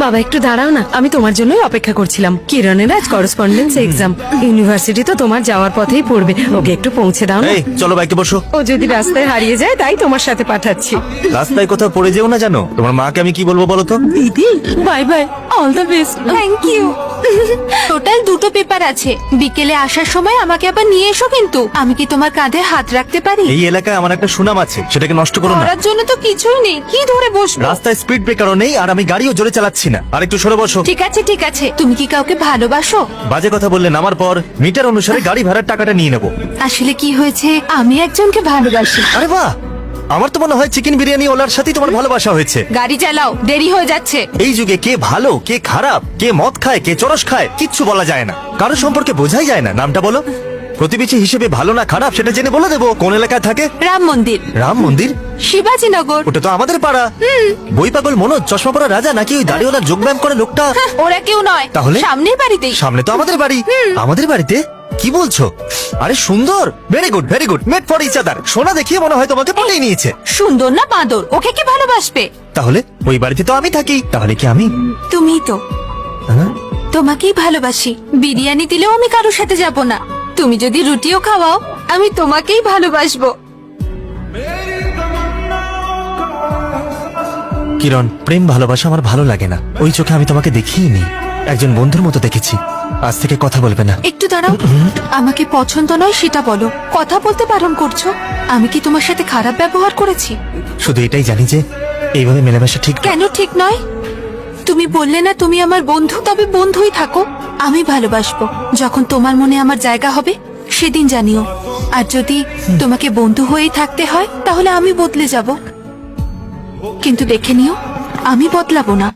বাবা একটু দাঁড়াও না, আমি তোমার জন্যই অপেক্ষা করছিলাম। কিরণের আজ করসপন্ডেন্স এক্সাম, ইউনিভার্সিটি তো তোমার যাওয়ার পথেই পড়বে, ওকে একটু পৌঁছে দাও না। এই চলো বাইকে বসো। ও যদি রাস্তায় হারিয়ে যায় তাই তোমার সাথে পাঠাচ্ছি। রাস্তায় কোথাও পড়ে যেও না জানো। তোমার মাকে আমি কি বলবো বলো তো? দিদি bye bye, all the best. Thank you. Total 2টো পেপার আছে, বিকেলে আসার সময় আমাকে আবার নিয়ে এসো কিন্তু। আমি কি তোমার কাঁধে হাত রাখতে পারি? এই এলাকায় আমার একটা সুনাম আছে, সেটাকে নষ্ট করো না। করার জন্য তো কিছুই নেই, কি ধরে বসবো? রাস্তায় স্পিড ব্রেকারও নেই, আর আমি গাড়িও জোরে চালাচ্ছি না। আর একটু সরে বসো। ঠিক আছে ঠিক আছে। তুমি কি কাউকে ভালোবাসো? বাজে কথা বললে নামার পর মিটার অনুসারে গাড়ি ভাড়ার টাকাটা নিয়ে নেবো। আসলে কি হয়েছে, আমি একজনকে ভালোবাসি। আরে বাহ, আমার তো মনে হয় চিকেন বিরিয়ানি ওলার সাথেই তোমার ভালোবাসা হয়েছে। গাড়ি চালাও, দেরি হয়ে যাচ্ছে। এই যুগে কে ভালো কে খারাপ, কে মদ খায় কে চরস খায় কিচ্ছু বলা যায় না, কারো সম্পর্কে বোঝাই যায় না। নামটা বলো। প্রতিবেশী হিসেবে ভালো না খারাপ সেটা জেনে বলে দেবো। কোন এলাকায় থাকে? রাম মন্দির। রাম মন্দির? শিবাজীনগর। ওটা তো আমাদের পাড়া। বই পাগল মনোজ, চশমা পরা রাজা নাকি ওই দাড়িওয়ালা যোগব্যায়াম করে লোকটা? ওরা কেউ নয়। তাহলে? সামনের বাড়িতেই। সামনে তো আমাদের বাড়ি। আমাদের বাড়িতে? কি বলছো? আরে সুন্দর, very good very good, made for each other. সোনা দেখিয়ে মনে হয় তোমাকে পটেই নিয়েছে। সুন্দর না বাঁদর, ওকে কি ভালোবাসবে? তাহলে ওই বাড়িতে তো আমি থাকি, তাহলে কি আমি? তুমিই তো। হ্যাঁ? তোমাকেই ভালোবাসি। বিরিয়ানি দিলেও আমি কারোর সাথে যাব না। তুমি যদি রুটিও খাওয়াও আমি তোমাকেই ভালোবাসবো। কিরণ, প্রেম ভালোবাসা আমার ভালো লাগে না। ওই চোখে আমি তোমাকে দেখিনি, একজন বন্ধুর মতো দেখেছি। আজ থেকে কথা বলবে না। একটু দাঁড়াও, আমাকে পছন্দ নয় সেটা বলো, কথা বলতে বারণ করছো। আমি কি তোমার সাথে খারাপ ব্যবহার করেছি? শুধু এটাই জানি যে এইভাবে মেলামেশা ঠিক না। কেন ঠিক নয়? তুমি বললে না তুমি আমার বন্ধু, তবে বন্ধুই থাকো। আমি ভালোবাসবো, যখন তোমার মনে আমার জায়গা হবে সেদিন জানিও। আর যদি তোমাকে বন্ধু হয়েই থাকতে হয় তাহলে আমি বদলে যাব, কিন্তু দেখে নিও আমি বদলাবো না।